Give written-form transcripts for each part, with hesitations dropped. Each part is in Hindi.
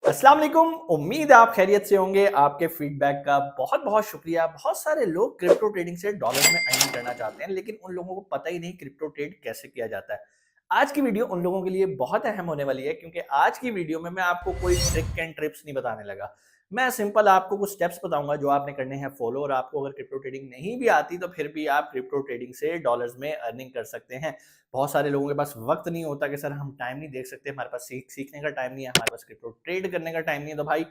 अस्सलाम वालेकुम। उम्मीद है आप खैरियत से होंगे। आपके फीडबैक का बहुत बहुत शुक्रिया। बहुत सारे लोग क्रिप्टो ट्रेडिंग से डॉलर में अर्निंग करना चाहते हैं, लेकिन उन लोगों को पता ही नहीं क्रिप्टो ट्रेड कैसे किया जाता है। आज की वीडियो उन लोगों के लिए बहुत अहम होने वाली है, क्योंकि आज की वीडियो में मैं आपको कोई ट्रिक एंड ट्रिप्स नहीं बताने लगा। मैं सिंपल आपको कुछ स्टेप्स बताऊंगा जो आपने करने हैं फॉलो, और आपको अगर क्रिप्टो ट्रेडिंग नहीं भी आती तो फिर भी आप क्रिप्टो ट्रेडिंग से डॉलर्स में अर्निंग कर सकते हैं। बहुत सारे लोगों के पास वक्त नहीं होता कि सर हम टाइम नहीं देख सकते, हमारे पास सीखने का टाइम नहीं है, हमारे पास क्रिप्टो ट्रेड करने का टाइम नहीं है। तो भाई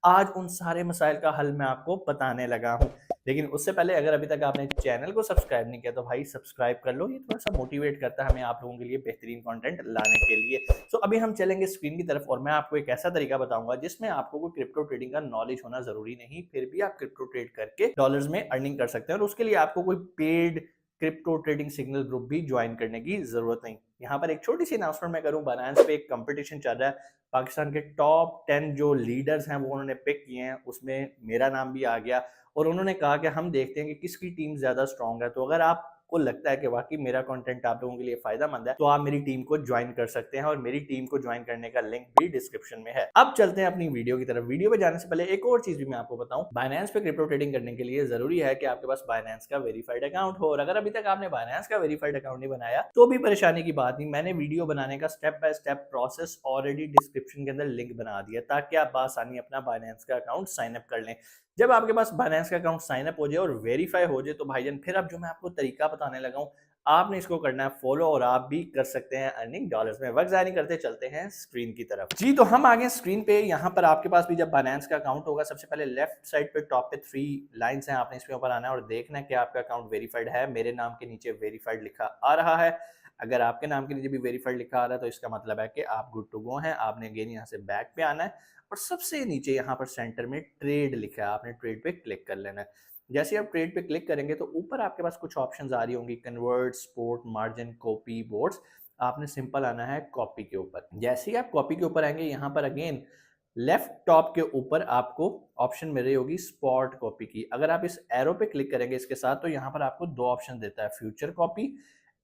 आज उन सारे मसाइल का हल मैं आपको बताने लगा हूं। लेकिन उससे पहले अगर अभी तक आपने चैनल को सब्सक्राइब नहीं किया तो भाई सब्सक्राइब कर लो। ये थोड़ा सा मोटिवेट करता है हमें आप लोगों के लिए बेहतरीन कंटेंट लाने के लिए। तो अभी हम चलेंगे स्क्रीन की तरफ, और मैं आपको एक ऐसा तरीका बताऊंगा जिसमें आपको कोई क्रिप्टो ट्रेडिंग का नॉलेज होना जरूरी नहीं, फिर भी आप क्रिप्टो ट्रेड करके डॉलर्स में अर्निंग कर सकते हैं। और उसके लिए आपको कोई paid crypto trading signal group भी ज्वाइन करने की जरूरत नहीं। यहाँ पर एक छोटी सी अनाउंसमेंट मैं करूँ, बायनांस पे एक कंपटीशन चल रहा है। पाकिस्तान के टॉप 10 जो लीडर्स हैं वो उन्होंने पिक किए हैं, उसमें मेरा नाम भी आ गया। और उन्होंने कहा कि हम देखते हैं कि किसकी टीम ज्यादा स्ट्रांग है। तो अगर आपको लगता है कि वाकई मेरा कंटेंट आप लोगों के लिए फायदेमंद है तो आप मेरी टीम को ज्वाइन कर सकते हैं, और मेरी टीम को ज्वाइन करने का लिंक भी डिस्क्रिप्शन में है। अब चलते हैं अपनी वीडियो की तरफ। वीडियो पे जाने से पहले एक और चीज भी मैं आपको बताऊं, बायनांस पे क्रिप्टो ट्रेडिंग करने के लिए जरूरी है कि आपके पास बायनांस का वेरीफाइड अकाउंट हो। और अगर अभी तक आपने बायनांस का वेरीफाइड अकाउंट नहीं बनाया तो भी परेशानी की बात नहीं, मैंने वीडियो बनाने का step by step process already description के अंदर लिंक बना दिया, ताकि आप आसानी अपना बायनांस का अकाउंट साइन अप कर लें। जब आपके पास बायनांस का अकाउंट साइन अप हो जाए और वेरीफाई हो जाए तो भाईजान फिर अब जो मैं आपको तरीका बताने लगा हूं, आपने इसको करना है फॉलो, और आप भी कर सकते हैं अर्निंग डॉलर्स में। वक्त जारी नहीं करते, चलते हैं स्क्रीन की तरफ। जी तो हम आगे स्क्रीन पे। यहाँ पर आपके पास भी जब बायनांस का अकाउंट होगा, सबसे पहले लेफ्ट साइड पे टॉप पे 3 लाइंस हैं, आपने इसके ऊपर आना है और देखना है कि आपका अकाउंट वेरीफाइड है। मेरे नाम के नीचे वेरीफाइड लिखा आ रहा है। अगर आपके नाम के नीचे भी वेरीफाइड लिखा आ रहा है तो इसका मतलब है कि आप गुड टू गो हैं। आपने अगेन यहाँ से बैक पे आना है, और सबसे नीचे यहाँ पर सेंटर में ट्रेड लिखा है, आपने ट्रेड पे क्लिक कर लेना है। जैसे आप ट्रेड पे क्लिक करेंगे तो ऊपर आपके पास कुछ ऑप्शंस आ रही होंगी, convert, sport, margin, copy, boards. आपने सिंपल आना है कॉपी के ऊपर। जैसे ही आप कॉपी के ऊपर आएंगे, यहाँ पर अगेन लेफ्ट टॉप के ऊपर आपको ऑप्शन मिल रही होगी स्पॉट कॉपी की। अगर आप इस एरो पे क्लिक करेंगे इसके साथ तो यहाँ पर आपको दो ऑप्शन देता है, future copy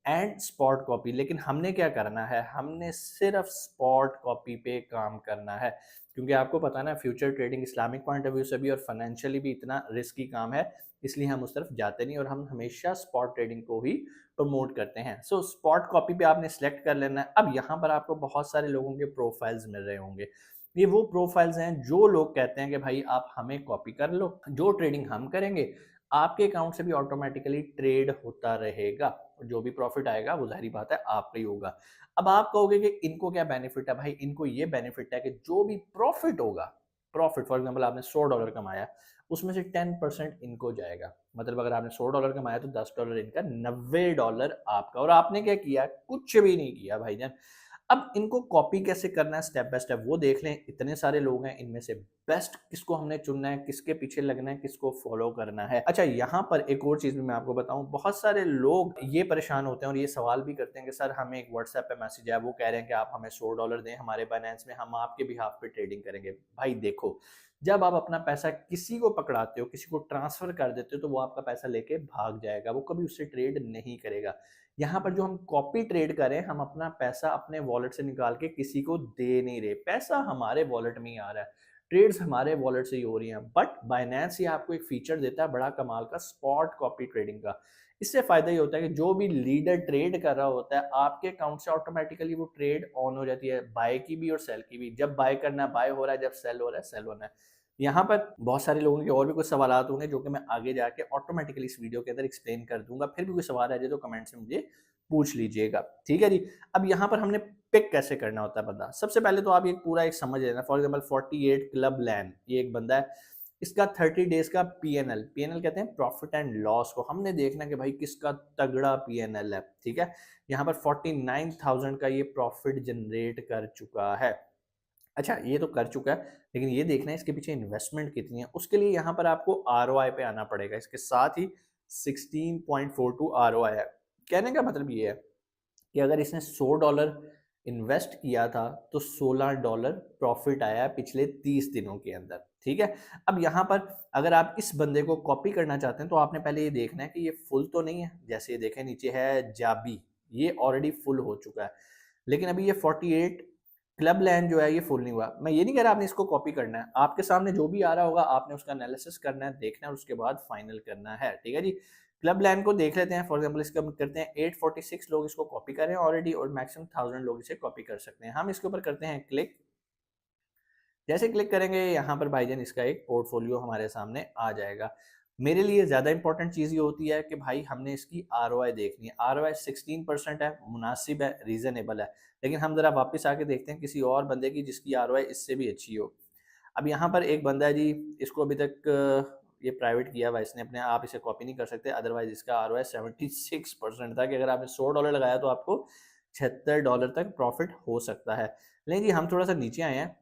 and spot copy. लेकिन हमने क्या करना है, हमने सिर्फ स्पॉट कॉपी पे काम करना है, क्योंकि आपको पता है ना future trading Islamic point of view से भी और फाइनेंशियली भी इतना रिस्की काम है, इसलिए हम उस तरफ जाते नहीं और हम हमेशा स्पॉट ट्रेडिंग को ही प्रमोट करते हैं। सो स्पॉट कॉपी पे आपने सेलेक्ट कर लेना है। अब यहाँ पर आपको बहुत सारे लोगों के प्रोफाइल्स मिल रहे होंगे। ये वो प्रोफाइल्स हैं जो लोग कहते हैं कि भाई आप हमें कॉपी कर लो, जो ट्रेडिंग हम करेंगे आपके अकाउंट से भी ऑटोमेटिकली ट्रेड होता रहेगा, और जो भी प्रॉफिट आएगा वो जाहिर बात है आपका ही होगा। अब आप कहोगे कि इनको क्या बेनिफिट है, भाई इनको ये बेनिफिट है कि जो भी प्रॉफिट होगा, प्रॉफिट फॉर एग्जांपल आपने $100 कमाया, उसमें से 10% इनको जाएगा। मतलब अगर आपने $100 कमाया तो $10 इनका, $90 आपका। और आपने क्या किया, कुछ भी नहीं किया भाईजान। अब इनको कॉपी कैसे करना है स्टेप बाय स्टेप वो देख लें। इतने सारे लोग हैं, इनमें से बेस्ट किसको हमने चुनना है, किसके पीछे लगना है, किसको फॉलो करना है। अच्छा यहाँ पर एक और चीज भी मैं आपको बताऊं, बहुत सारे लोग ये परेशान होते हैं और ये सवाल भी करते हैं कि सर हमें एक व्हाट्सएप पे मैसेज है, वो कह रहे हैं कि आप हमें $100 दें हमारे बाइनेंस में, हम आपके बिहाफ पे ट्रेडिंग करेंगे। भाई देखो, जब आप अपना पैसा किसी को पकड़ाते हो, किसी को ट्रांसफर कर देते हो, तो वो आपका पैसा लेके भाग जाएगा, वो कभी उससे ट्रेड नहीं करेगा। यहाँ पर जो हम कॉपी ट्रेड करें, हम अपना पैसा अपने वॉलेट से निकाल के किसी को दे नहीं रहे, पैसा हमारे वॉलेट में ही आ रहा है, ट्रेड्स हमारे वॉलेट से ही हो रही हैं। बट बाइनेंस ये आपको एक फीचर देता है बड़ा कमाल का, स्पॉट कॉपी ट्रेडिंग का। इससे फायदा ये होता है कि जो भी लीडर ट्रेड कर रहा होता है आपके अकाउंट से ऑटोमेटिकली वो ट्रेड ऑन हो जाती है, बाय की भी और सेल की भी। जब बाय करना है बाय हो रहा है, जब सेल हो रहा है सेल होना है। यहाँ पर बहुत सारे लोगों के और भी कुछ सवाल होंगे जो कि मैं आगे जाके ऑटोमेटिकली इस वीडियो के अंदर एक्सप्लेन कर दूंगा। फिर भी कोई सवाल आ जाए तो कमेंट्स में मुझे पूछ लीजिएगा, ठीक है जी। अब यहाँ पर हमने पिक कैसे करना होता है बंदा, सबसे पहले तो आप ये पूरा एक समझ लेना। फॉर एग्जांपल 48 क्लब लैंड, ये एक बंदा है, इसका 30 डेज का पीएनएल, पीएनएल कहते हैं प्रॉफिट एंड लॉस को, हमने देखना कि भाई किसका तगड़ा पीएनएल है, ठीक है। यहाँ पर 49,000 का ये प्रॉफिट जनरेट कर चुका है। अच्छा ये तो कर चुका है, लेकिन ये देखना है इसके पीछे इन्वेस्टमेंट कितनी है। उसके लिए यहाँ पर आपको आरओआई पे आना पड़ेगा, इसके साथ ही 16.42 आरओआई है। कहने का मतलब ये है कि अगर इसने $100 इन्वेस्ट किया था तो $16 प्रॉफिट आया पिछले 30 दिनों के अंदर, ठीक है। अब यहाँ पर अगर आप इस बंदे को कॉपी करना चाहते हैं तो आपने पहले ये देखना है कि ये फुल तो नहीं है। जैसे ये देखें नीचे है जाबी, ये ऑलरेडी फुल हो चुका है, लेकिन अभी ये 48 क्लब लैंड जो है ये फुल नहीं हुआ। मैं ये नहीं कह रहा आपने इसको कॉपी करना है, आपके सामने जो भी आ रहा होगा आपने उसका एनालिसिस करना है, देखना है और उसके बाद फाइनल करना है, ठीक है जी। क्लब लैंड को देख लेते हैं, फॉर एग्जांपल इसका हम करते हैं 846 लोग इसको कॉपी कर रहे हैं ऑलरेडी और मैक्सिमम 1000 लोग इसे कॉपी कर सकते हैं। हम इसके ऊपर करते हैं क्लिक। जैसे क्लिक करेंगे यहाँ पर भाईजान इसका एक पोर्टफोलियो हमारे सामने आ जाएगा। मेरे लिए ज़्यादा इंपॉर्टेंट चीज़ ये होती है कि भाई हमने इसकी आरओआई देखनी है। आरओआई 16% है, मुनासिब है, रीज़नेबल है। लेकिन हम ज़रा वापस आके देखते हैं किसी और बंदे की जिसकी आरओआई इससे भी अच्छी हो। अब यहाँ पर एक बंदा है जी, इसको अभी तक ये प्राइवेट किया हुआ इसने अपने, आप इसे कॉपी नहीं कर सकते, अदरवाइज इसका आरओआई 76% था कि अगर आपने $100 लगाया तो आपको $76 तक प्रॉफिट हो सकता है। लेकिन जी हम थोड़ा सा नीचे आए हैं,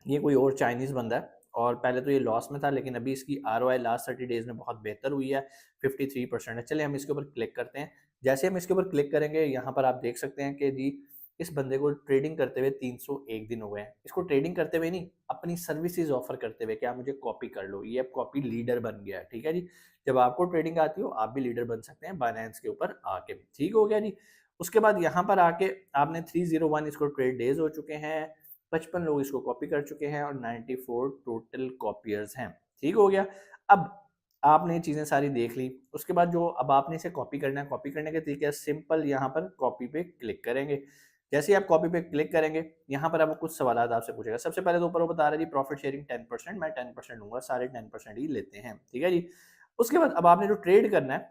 ये कोई और चाइनीज़ बंदा है और पहले तो ये लॉस में था लेकिन अभी इसकी आरओआई लास्ट 30 डेज़ में बहुत बेहतर हुई है, 53% है। चलिए हम इसके ऊपर क्लिक करते हैं। जैसे हम इसके ऊपर क्लिक करेंगे यहाँ पर आप देख सकते हैं कि जी इस बंदे को ट्रेडिंग करते हुए 301 दिन हो गए हैं। इसको ट्रेडिंग करते हुए नहीं, अपनी सर्विसेज ऑफर करते हुए कि आप मुझे कॉपी कर लो, ये अब कॉपी लीडर बन गया है, ठीक है जी। जब आपको ट्रेडिंग आती हो आप भी लीडर बन सकते हैं बाइनेंस के ऊपर आके, ठीक हो गया जी। उसके बाद यहाँ पर आके आपने 301 इसको ट्रेड डेज हो चुके हैं, 55 लोग इसको कॉपी कर चुके हैं और 94 टोटल कॉपियर्स हैं, ठीक हो गया। अब आपने ये चीज़ें सारी देख ली, उसके बाद जो अब आपने इसे कॉपी करना है, कॉपी करने के तरीके सिंपल, यहाँ पर कॉपी पे क्लिक करेंगे। जैसे ही आप कॉपी पे क्लिक करेंगे, यहाँ पर आपको कुछ सवालात आपसे पूछेगा। सबसे पहले तो ऊपर वो बता रहा है जी प्रॉफिट शेयरिंग 10%, मैं 10% लूँगा, सारे 10% ही लेते हैं, ठीक है जी। उसके बाद अब आपने जो ट्रेड करना है,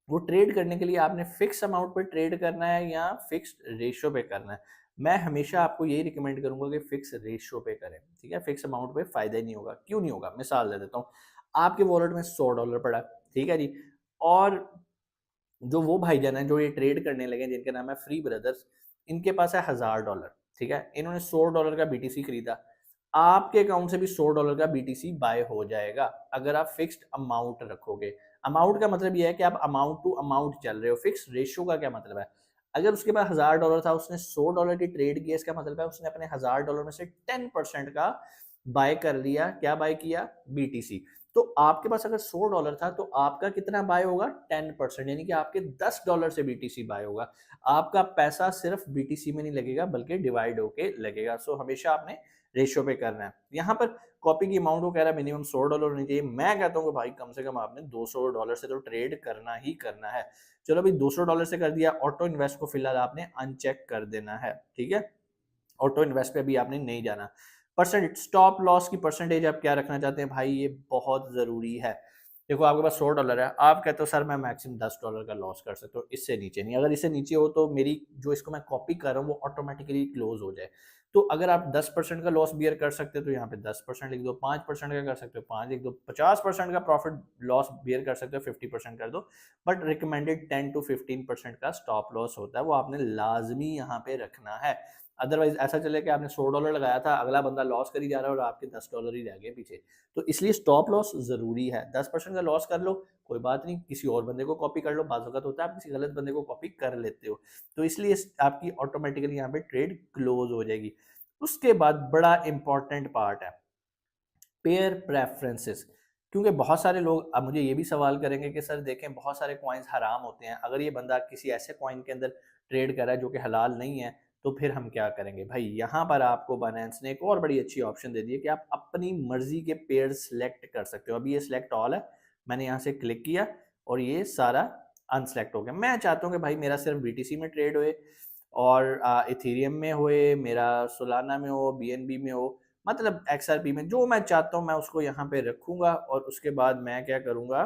वो ट्रेड करने के लिए आपने फिक्स अमाउंट पे ट्रेड करना है या फिक्स्ड रेशियो पे करना है। मैं हमेशा आपको यही रिकमेंड करूंगा कि फिक्स रेशियो पे करें, ठीक है। फिक्स अमाउंट पे फायदा ही नहीं होगा। क्यों नहीं होगा, मिसाल दे देता हूँ। आपके वॉलेट में $100 पड़ा है, ठीक है जी, और जो वो भाईजान है जो ये ट्रेड करने लगे जिनका नाम है फ्री ब्रदर्स, इनके पास है $1000, ठीक है। इन्होंने $100 का बीटीसी खरीदा, आपके अकाउंट से भी $100 का बीटीसी बाय हो जाएगा अगर आप फिक्स्ड अमाउंट रखोगे। अमाउंट का मतलब ये है कि आप अमाउंट टू अमाउंट चल रहे हो। फिक्स रेशियो का क्या मतलब है, अगर उसके पास $1000 था, उसने $100 की ट्रेड किया, इसका मतलब है उसने अपने $1000 में से 10% का बाय कर लिया। क्या बाय किया, बीटीसी। तो आपके पास अगर $100 था तो आपका कितना बाय होगा, 10%, यानी कि आपके $10 से बीटीसी बाय होगा। आपका पैसा सिर्फ बीटीसी में नहीं लगेगा बल्कि डिवाइड होके लगेगा। सो हमेशा आपने रेशियो पे करना है। यहाँ पर कॉपी की अमाउंट को कह रहा है मिनिमम $100 होनी चाहिए। मैं कहता हूँ कि भाई कम से कम आपने $200 से तो ट्रेड करना ही करना है। चलो भाई $200 से कर दिया। ऑटो इन्वेस्ट को फिलहाल आपने अनचेक कर देना है, ठीक है। ऑटो इन्वेस्ट पे भी आपने नहीं जाना। परसेंट स्टॉप लॉस की परसेंटेज आप क्या रखना चाहते हैं भाई, ये बहुत जरूरी है। देखो आपके पास $100 है, आप कहते हो सर मैं मैक्सिमम $10 का लॉस कर सकता हूँ, इससे नीचे नहीं। अगर इससे नीचे हो तो मेरी जो इसको मैं कॉपी कर रहा हूँ वो ऑटोमेटिकली क्लोज हो जाए। तो अगर आप 10% का लॉस बियर कर सकते हो तो यहाँ पे 10% लिख दो, 5% का कर सकते हो 5 लिख दो, 50% का प्रॉफिट लॉस बियर कर सकते हो 50% कर दो। बट रिकमेंडेड 10 to 15% का स्टॉप लॉस होता है, वो आपने लाजमी यहाँ पे रखना है। अदरवाइज ऐसा चले कि आपने $100 लगाया था, अगला बंदा लॉस कर ही जा रहा है और आपके $10 ही रह गए पीछे। तो इसलिए स्टॉप लॉस जरूरी है। 10% का लॉस कर लो, कोई बात नहीं, किसी और बंदे को कॉपी कर लो। बाज़ वक़्त होता है आप किसी गलत बंदे को कॉपी कर लेते हो, तो इसलिए आपकी ऑटोमेटिकली यहाँ पे ट्रेड क्लोज हो जाएगी। उसके बाद बड़ा इंपॉर्टेंट पार्ट है पेयर प्रेफरेंसेस। क्योंकि बहुत सारे लोग अब मुझे ये भी सवाल करेंगे कि सर देखें बहुत सारे कॉइन्स हराम होते हैं, अगर ये बंदा किसी ऐसे कॉइन के अंदर ट्रेड कर रहा है जो कि हलाल नहीं है तो फिर हम क्या करेंगे। भाई यहाँ पर आपको बाइनेंस ने एक और बड़ी अच्छी ऑप्शन दे दी है कि आप अपनी मर्जी के पेयर सिलेक्ट कर सकते हो। अभी ये सिलेक्ट ऑल है, मैंने यहाँ से क्लिक किया और ये सारा अनसेलेक्ट हो गया। मैं चाहता हूँ कि भाई मेरा सिर्फ बीटीसी में ट्रेड होए और इथेरियम में होए, मेरा सोलाना में हो, बीएनबी में हो, मतलब एक्सआरपी में, जो मैं चाहता हूँ मैं उसको यहाँ पे रखूंगा और उसके बाद मैं क्या करूंगा,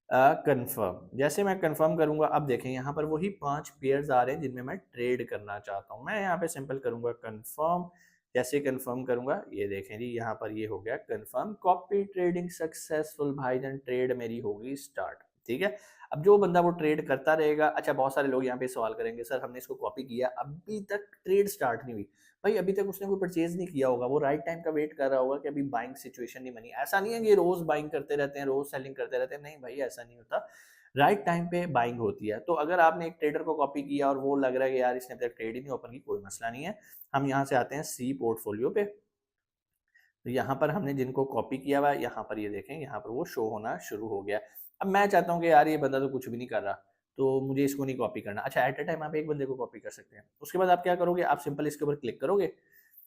कंफर्म। जैसे मैं कंफर्म करूंगा, अब देखें यहाँ पर वही 5 पेयर्स आ रहे हैं जिनमें मैं ट्रेड करना चाहता हूँ। मैं यहाँ पे सिंपल करूंगा कंफर्म। जैसे कंफर्म करूंगा ये देखें जी यहाँ पर ये हो गया कंफर्म, कॉपी ट्रेडिंग सक्सेसफुल, भाईजान ट्रेड मेरी होगी स्टार्ट, ठीक है। अब जो बंदा वो ट्रेड करता रहेगा। अच्छा बहुत सारे लोग यहाँ पे सवाल करेंगे सर हमने इसको कॉपी किया अभी तक ट्रेड स्टार्ट नहीं हुई। भाई अभी तक उसने कोई परचेज नहीं किया होगा, वो राइट टाइम का वेट कर रहा होगा कि अभी बाइंग सिचुएशन नहीं बनी। ऐसा नहीं है कि रोज बाइंग करते रहते हैं, रोज सेलिंग करते रहते हैं, नहीं भाई ऐसा नहीं होता। राइट टाइम पे बाइंग होती है। तो अगर आपने एक ट्रेडर को कॉपी किया और वो लग रहा है कि यार इसने अभी तक ट्रेड ही नहीं ओपन की, कोई मसला नहीं है। हम यहाँ से आते हैं सी पोर्टफोलियो पे। तो यहाँ पर हमने जिनको कॉपी किया हुआ है यहाँ पर ये देखें यहाँ पर वो शो होना शुरू हो गया। अब मैं चाहता हूँ कि यार ये बंदा तो कुछ भी नहीं कर रहा, तो मुझे इसको नहीं कॉपी करना। अच्छा, एट अ टाइम आप एक बंदे को कॉपी कर सकते हैं। उसके बाद आप क्या करोगे, आप सिंपल इसके ऊपर क्लिक करोगे,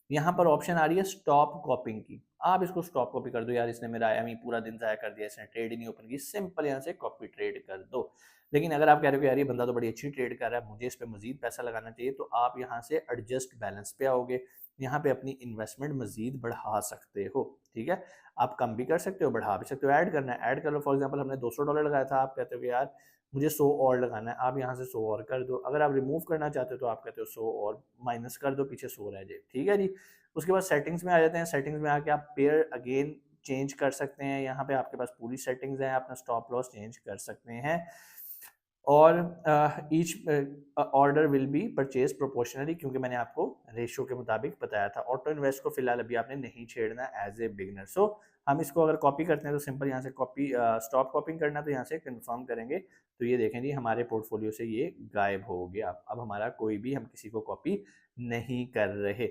यहाँ पर ऑप्शन आ रही है स्टॉप कॉपिंग की। आप इसको स्टॉप कॉपी कर दो, यार इसने मेरा एम ही पूरा दिन ज़ाया कर दिया, इसने ट्रेड ही नहीं ओपन की, सिंपल यहाँ से कॉपी ट्रेड कर दो। लेकिन अगर आप कह रहे हो कि यार ये बंदा तो बड़ी अच्छी ट्रेड कर रहा है, मुझे इस पे मजीद पैसा लगाना चाहिए, तो आप यहाँ से एडजस्ट बैलेंस पे आओगे, यहाँ पे अपनी इन्वेस्टमेंट मजीद बढ़ा सकते हो। ठीक है, आप कम भी कर सकते हो, बढ़ा भी सकते हो, ऐड करना है ऐड कर लो। फॉर एग्जाम्पल हमने $200 लगाया था, आप कहते हो कि यार मुझे 100 और लगाना है, आप यहाँ से 100 और कर दो। अगर आप रिमूव करना चाहते हो तो आप कहते हो 100 और माइनस कर दो, पीछे 100 रह जाए। ठीक है जी। उसके बाद सेटिंग्स में आ जाते हैं। सेटिंग्स में आके आप पेयर अगेन चेंज कर सकते हैं। यहाँ पे आपके पास पूरी सेटिंग्स हैं, अपना स्टॉप लॉस चेंज कर सकते हैं। और each order will be purchase proportionally, क्योंकि मैंने आपको रेशियो के मुताबिक बताया था। ऑटो इन्वेस्ट को फिलहाल अभी आपने नहीं छेड़ना एज ए बिगनर। सो हम इसको अगर कॉपी करते हैं तो सिंपल यहाँ से कॉपी स्टॉप कॉपिंग करना, तो यहाँ से कंफर्म करेंगे, तो ये देखें जी हमारे पोर्टफोलियो से ये गायब हो गया। अब हमारा कोई भी, हम किसी को कॉपी नहीं कर रहे।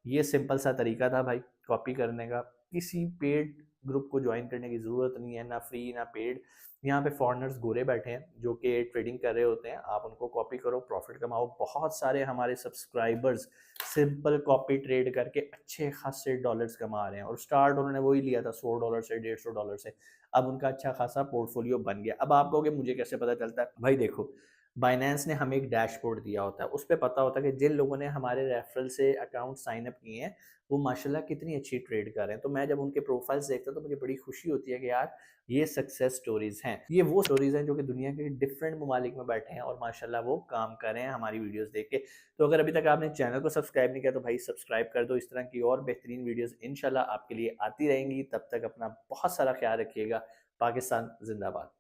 ये सिंपल सा तरीका था भाई कॉपी करने का। किसी पेड ग्रुप को ज्वाइन करने की ज़रूरत नहीं है, ना फ्री ना पेड। यहाँ पे फॉरेनर्स गोरे बैठे हैं जो कि ट्रेडिंग कर रहे होते हैं, आप उनको कॉपी करो, प्रॉफिट कमाओ। बहुत सारे हमारे सब्सक्राइबर्स सिंपल कॉपी ट्रेड करके अच्छे खासे डॉलर्स कमा रहे हैं, और स्टार्ट उन्होंने वही लिया था $100 से, $150 से। अब उनका अच्छा खासा पोर्टफोलियो बन गया। अब आप कहोगे मुझे कैसे पता चलता है? भाई देखो, बाइनेंस ने हमें एक डैशबोर्ड दिया होता है, उस पे पता होता है कि जिन लोगों ने हमारे रेफरल से अकाउंट साइन अप किए हैं वो माशाल्लाह कितनी अच्छी ट्रेड कर रहे हैं। तो मैं जब उनके प्रोफाइल्स देखता हूँ तो मुझे बड़ी खुशी होती है कि यार ये सक्सेस स्टोरीज हैं। ये वो स्टोरीज हैं जो कि दुनिया के डिफरेंट ममालिक में बैठे हैं और माशाल्लाह वो काम कर रहे हैं हमारी वीडियोस देख के। तो अगर अभी तक आपने चैनल को सब्सक्राइब नहीं किया तो भाई सब्सक्राइब कर दो। इस तरह की और बेहतरीन वीडियोस इंशाल्लाह आपके लिए आती रहेंगी। तब तक अपना बहुत सारा ख्याल रखिएगा। पाकिस्तान जिंदाबाद।